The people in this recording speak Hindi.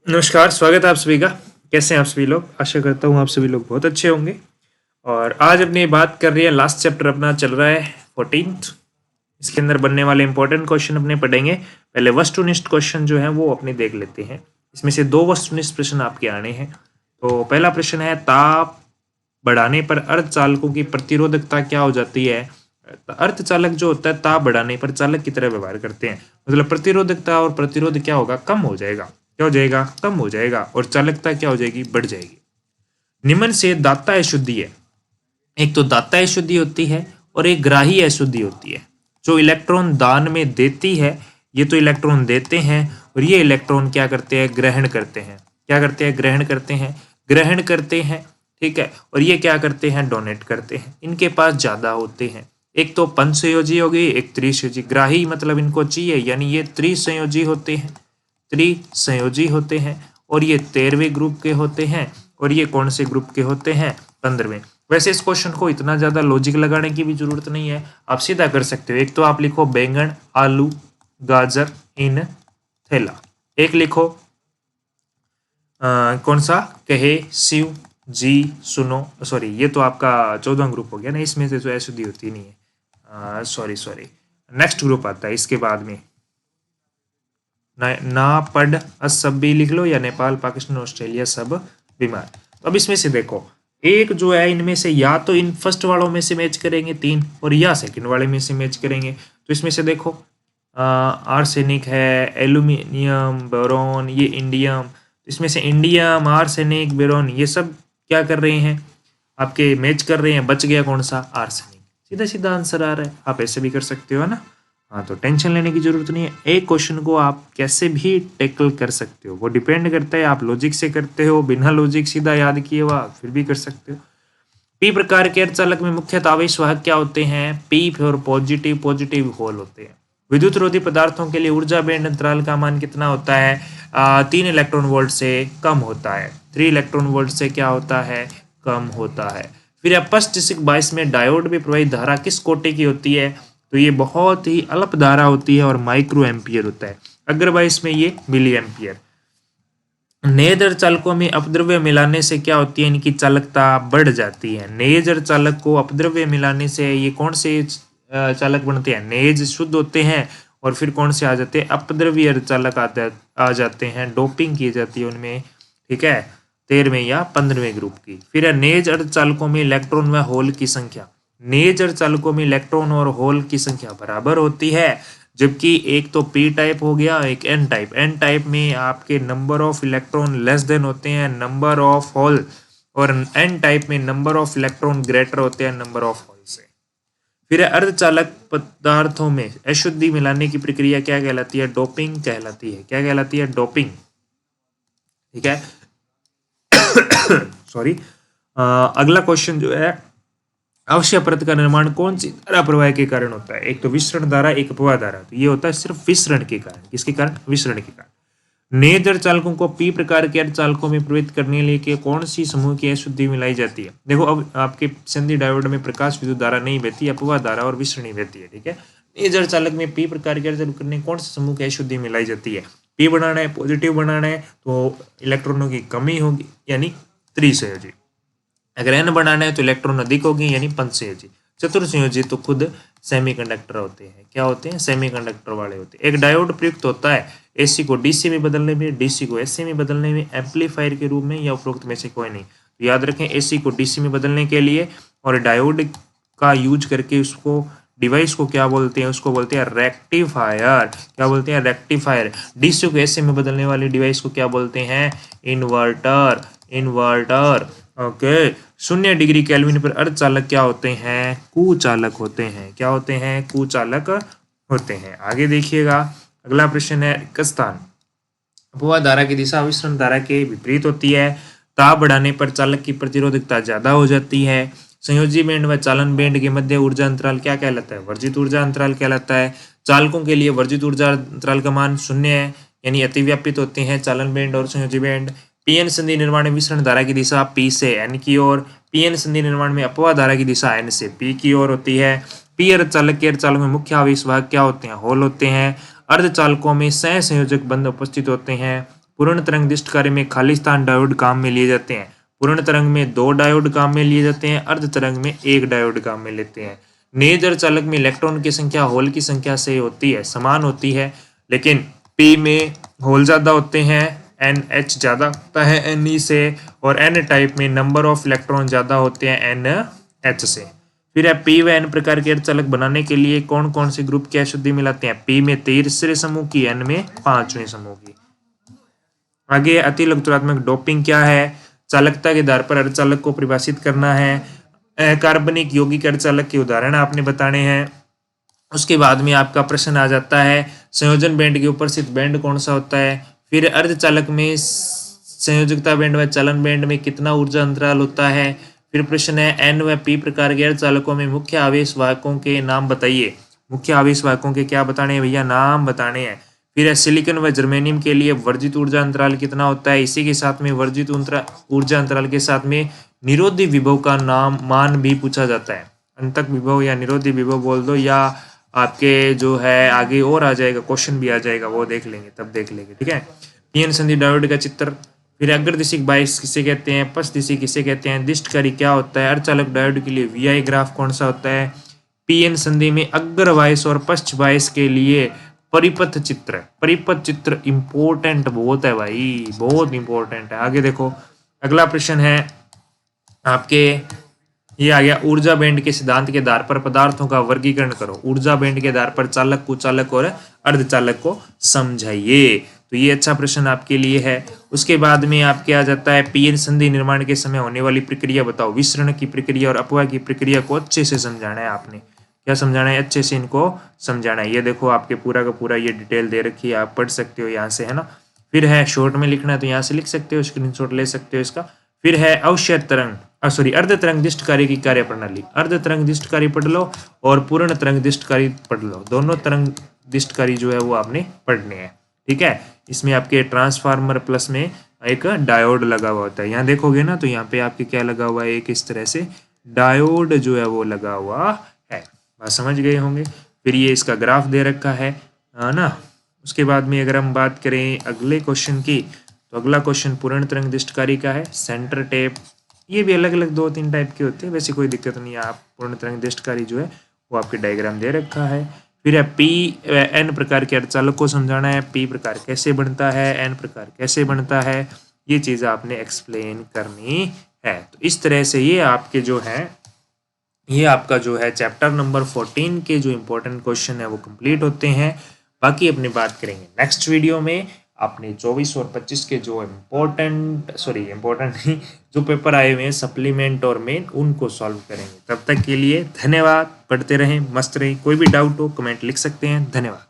नमस्कार, स्वागत है आप सभी का। कैसे हैं आप सभी लोग? आशा करता हूँ आप सभी लोग बहुत अच्छे होंगे। और आज अपनी बात कर रही है, लास्ट चैप्टर अपना चल रहा है 14th। इसके अंदर बनने वाले इंपॉर्टेंट क्वेश्चन अपने पढ़ेंगे। पहले वस्तुनिष्ठ क्वेश्चन जो है वो अपने देख लेते हैं। इसमें से 2 वस्तुनिष्ठ प्रश्न आपके आने हैं। तो पहला प्रश्न है, ताप बढ़ाने पर अर्धचालकों की प्रतिरोधकता क्या हो जाती है? अर्धचालक जो होता है ताप बढ़ाने पर चालक की तरह व्यवहार करते हैं, मतलब प्रतिरोधकता और प्रतिरोध क्या होगा? कम हो जाएगा। क्या हो जाएगा? कम हो जाएगा। और चालकता क्या हो जाएगी? बढ़ जाएगी। निम्न से दाता अशुद्धि है। एक तो दाता अशुद्धि होती है और एक ग्राही अशुद्धि होती है। जो इलेक्ट्रॉन दान में देती है, ये तो इलेक्ट्रॉन देते हैं और ये इलेक्ट्रॉन क्या करते हैं? ग्रहण करते हैं। क्या करते हैं? ग्रहण करते हैं। ग्रहण करते हैं, ठीक है। और ये क्या करते हैं? डोनेट करते हैं। इनके पास ज्यादा होते हैं। एक तो पंचसंयोजी हो गई, एक त्रिसंयोजी। ग्राही मतलब इनको चाहिए, यानी ये त्रिसंयोजी होते हैं। त्रिसंयोजी होते हैं और ये 13वें ग्रुप के होते हैं। और ये कौन से ग्रुप के होते हैं? 15वें। वैसे इस क्वेश्चन को इतना ज्यादा लॉजिक लगाने की भी जरूरत नहीं है, आप सीधा कर सकते हो। एक तो आप लिखो बैंगन, आलू, गाजर इन थैला। एक लिखो कौन सा? कहे, शिव जी, सुनो। सॉरी, ये तो आपका 14वां ग्रुप हो गया ना, इसमें से तो अशुद्धि होती नहीं है। सॉरी, नेक्स्ट ग्रुप आता है इसके बाद में। ना पढ़ सब भी लिख लो, या नेपाल, पाकिस्तान, ऑस्ट्रेलिया सब बीमार। तो अब इसमें से देखो, एक जो है इनमें से या तो इन फर्स्ट वालों में से मैच करेंगे 3, और या सेकंड वाले में से मैच करेंगे। तो इसमें से देखो आर्सेनिक है, एल्यूमिनियम, बोरॉन, ये इंडियम। इसमें से इंडियम, आर्सेनिक, बोरॉन ये सब क्या कर रहे हैं? आपके मैच कर रहे हैं। बच गया कौन सा? आर्सेनिक। सीधा सीधा आंसर आ रहा है। आप ऐसे भी कर सकते हो, है ना। हाँ, तो टेंशन लेने की जरूरत नहीं है। एक क्वेश्चन को आप कैसे भी टैकल कर सकते हो, वो डिपेंड करता है आप लॉजिक से करते हो, बिना लॉजिक सीधा याद किए हुआ फिर भी कर सकते हो। पी प्रकार के अर्धचालक में मुख्यतः आवेश वाहक क्या होते हैं? पी और पॉजिटिव पॉजिटिव होल होते हैं। विद्युत रोधी पदार्थों के लिए ऊर्जा बैंड अंतराल का मान कितना होता है? 3 इलेक्ट्रॉन वोल्ट से कम होता है। 3 इलेक्ट्रॉन वोल्ट से क्या होता है? कम होता है। फिर अपस्टिक बायस में डायोड में प्रवाहित धारा किस कोटि की होती है? तो ये बहुत ही अल्प धारा होती है और माइक्रो एम्पियर होता है। अगर बायस में ये मिली एम्पियर। नेज चालकों में अपद्रव्य मिलाने से क्या होती है? इनकी चालकता बढ़ जाती है। नेज चालक को अपद्रव्य मिलाने से ये कौन से चालक बनते हैं? नेज शुद्ध होते हैं और फिर कौन से आ जाते हैं? अपद्रव्य चालक आ जाते हैं। डोपिंग की जाती है उनमें, ठीक है, 13वें या 15वें ग्रुप की। फिर है नेज अर्धचालकों में इलेक्ट्रॉन व होल की संख्या। नेज अर्धचालकों में इलेक्ट्रॉन और होल की संख्या बराबर होती है, जबकि एक तो पी टाइप हो गया, एक एन टाइप। एन टाइप में आपके number of electron less than होते हैं नंबर ऑफ होल, और एन टाइप में नंबर ऑफ इलेक्ट्रॉन ग्रेटर होते हैं नंबर ऑफ होल से। फिर अर्धचालक पदार्थों में अशुद्धि मिलाने की प्रक्रिया क्या कहलाती है? डोपिंग कहलाती है। क्या कहलाती है? डोपिंग, ठीक है। सॉरी। अगला क्वेश्चन जो है, अवश्य परत का निर्माण कौन सी धारा प्रवाह के कारण होता है? एक तो विसरण धारा, एक अपवाह धारा। तो ये होता है सिर्फ विसरण के कारण। किसके कारण? विसरण के कारण। नेज अर्धचालकों को पी प्रकार के अर्धचालकों में प्रवृत्त करने के लिए कौन सी समूह की अशुद्धि मिलाई जाती है? देखो, अब आपके संधि डायोड में प्रकाश विद्युत धारा नहीं बहती, अपवाह धारा और विसरणी बहती है, ठीक है। नेज अर्धचालक में पी प्रकार के अर्धचालक करने कौन सी समूह की अशुद्धि मिलाई जाती है? पी बनाना है, पॉजिटिव बनाना है, तो इलेक्ट्रॉनों की कमी होगी, यानी त्रिसंयोजी। अगर एन बनाना है तो इलेक्ट्रॉन अधिक होगी, यानी पंचसंयोजी। चतुर्संयोजी तो खुद सेमीकंडक्टर होते हैं। क्या होते हैं? सेमीकंडक्टर वाले होते हैं। एक डायोड प्रयुक्त होता है एसी को डीसी में बदलने में, डीसी को एसी में बदलने में, एम्पलीफायर के रूप में, या उपरोक्त में से कोई नहीं। तो याद रखें, एसी को डीसी में बदलने के लिए और डायोड का यूज करके उसको डिवाइस को क्या बोलते हैं? उसको बोलते हैं रेक्टिफायर। क्या बोलते हैं? रेक्टिफायर। डीसी को एसी में बदलने वाली डिवाइस को क्या बोलते हैं? Inverter. Inverter, okay. 0 degree kelvin पर अर्धचालक क्या होते हैं? कुचालक होते हैं। क्या होते हैं? कुचालक होते हैं। आगे देखिएगा, अगला प्रश्न है रिक्तस्थान। अपवाह धारा की दिशा विसरण धारा के विपरीत होती है। ताप बढ़ाने पर चालक की प्रतिरोधकता ज्यादा हो जाती है। संयोजी बैंड व चालन बैंड के मध्य ऊर्जा अंतराल क्या कहलाता है? वर्जित ऊर्जा अंतराल कहलाता है। चालकों के लिए वर्जित ऊर्जा अंतराल का मान 0 है, यानी अतिव्यापित होते हैं चालन बैंड और संयोजी बैंड। पीएन संधि निर्माण में विसरण धारा की दिशा पी से एन की ओर, पीएन संधि निर्माण में अपवाह धारा की दिशा एन से पी की ओर होती है। पी अर्धचालक के अर्धचालक में मुख्य आवेश वाहक क्या होते हैं? होल होते हैं। अर्धचालकों में सह संयोजक बंध उपस्थित होते हैं। पूर्ण तरंग दिष्ट कार्य में खाली स्थान डायोड काम में लिए जाते हैं। पूर्ण तरंग में 2 डायोड काम में लिए जाते हैं, अर्ध तरंग में 1 डायोड काम में लेते हैं। नेज अर्धचालक में इलेक्ट्रॉन की संख्या होल की संख्या से होती है, समान होती है, लेकिन P में होल ज्यादा होते हैं, NH ज्यादा होता है Ne से, और N टाइप में नंबर ऑफ इलेक्ट्रॉन ज्यादा होते हैं NH से। फिर है P व N प्रकार के अर्धचालक बनाने के लिए कौन कौन से ग्रुप की अशुद्धि मिलाते हैं? P में 13वें समूह की, N में 5वें समूह की। आगे अतिलघुत्वात्मक डोपिंग क्या है? चालकता के आधार पर अर्धचालक को परिभाषित करना है। कार्बनिक यौगिक अर्धचालक के उदाहरण आपने बताने हैं। उसके बाद में आपका प्रश्न आ जाता है संयोजन बैंड के ऊपर स्थित बैंड कौन सा होता है। फिर अर्धचालक में संयोजकता बैंड व चालन बैंड में कितना ऊर्जा अंतराल होता है। फिर प्रश्न है N व P प्रकार के अर्धचालकों में मुख्य आवेश वाहकों के नाम बताइए। मुख्य आवेश वाहकों के क्या बताने हैं भैया? नाम बताने हैं। फिर है सिलिकॉन व जर्मेनियम के लिए वर्जित ऊर्जा अंतराल कितना होता है। इसी के साथ में वर्जित ऊर्जा अंतराल के साथ में निरोधी विभव का मान भी पूछा जाता है। अंतक विभव या निरोधी विभव बोल दो, या आपके जो है आगे और आ जाएगा, क्वेश्चन भी आ जाएगा, वो देख लेंगे, तब देख लेंगे, ठीक है। पीएन संधि डायोड का चित्र। फिर अग्रदिशिक बायस किसे कहते हैं, पश्चदिशी किसे कहते हैं, दिष्टकारी क्या होता है, अर्धचालक डायोड के लिए VI ग्राफ कौन सा होता है। पीएन संधि में अग्र बायस और पश्च बायस के लिए परिपथ चित्र। परिपथ चित्र इंपॉर्टेंट बहुत है भाई, बहुत इंपॉर्टेंट है। आगे देखो, अगला प्रश्न है आपके, ये आ गया ऊर्जा बैंड के सिद्धांत के आधार पर पदार्थों का वर्गीकरण करो। ऊर्जा बैंड के आधार पर चालक, कुचालक और अर्धचालक को समझाइए। तो ये अच्छा प्रश्न आपके लिए है। उसके बाद में आपके आ जाता है पीएन संधि निर्माण के समय होने वाली प्रक्रिया बताओ। विसरण की प्रक्रिया और अपवाह की प्रक्रिया को अच्छे से समझाना है आपने। क्या समझाना है? अच्छे से इनको समझाना है। ये देखो आपके पूरा का पूरा ये डिटेल दे रखी है, आप पढ़ सकते हो यहाँ से, है ना। फिर है शॉर्ट में लिखना है तो यहाँ से लिख सकते हो, स्क्रीनशॉट ले सकते हो इसका। फिर है अवश्य तरंग अर्ध तरंग दिष्टकारी की कार्य प्रणाली। अर्ध तरंग दिष्टकारी पढ़ लो और पूर्ण तरंग दिष्टकारी पढ़ लो। दोनों तरंग दिष्टकारी जो है वो आपने पढ़ने हैं, ठीक है। इसमें आपके ट्रांसफार्मर प्लस में एक डायोड लगा हुआ होता है। यहाँ देखोगे ना तो यहाँ पे आपके क्या लगा हुआ है, एक इस तरह से डायोड जो है वो लगा हुआ है। बात समझ गए होंगे। फिर ये इसका ग्राफ दे रखा है ना। उसके बाद में अगर हम बात करें अगले क्वेश्चन की, तो अगला क्वेश्चन पूर्ण तरंग दिष्टकारी का है। सेंटर टेप, ये भी अलग अलग 2-3 टाइप के होते हैं, वैसे कोई दिक्कत नहीं है। आप पूर्ण तरंग दिष्टकारी जो है वो आपके डायग्राम दे रखा है। फिर है P N प्रकार के अर्धचालक को समझाना है। P प्रकार कैसे बनता है, N प्रकार कैसे बनता है, ये चीज़ आपने एक्सप्लेन करनी है। तो इस तरह से ये आपके जो है, ये आपका जो है चैप्टर नंबर 14 के जो इम्पोर्टेंट क्वेश्चन है वो कंप्लीट होते हैं। बाकी अपनी बात करेंगे नेक्स्ट वीडियो में। आपने 24 और 25 के जो इम्पोर्टेंट नहीं, जो पेपर आए हुए हैं सप्लीमेंट और मेन, उनको सॉल्व करेंगे। तब तक के लिए धन्यवाद। पढ़ते रहें, मस्त रहें। कोई भी डाउट हो कमेंट लिख सकते हैं। धन्यवाद।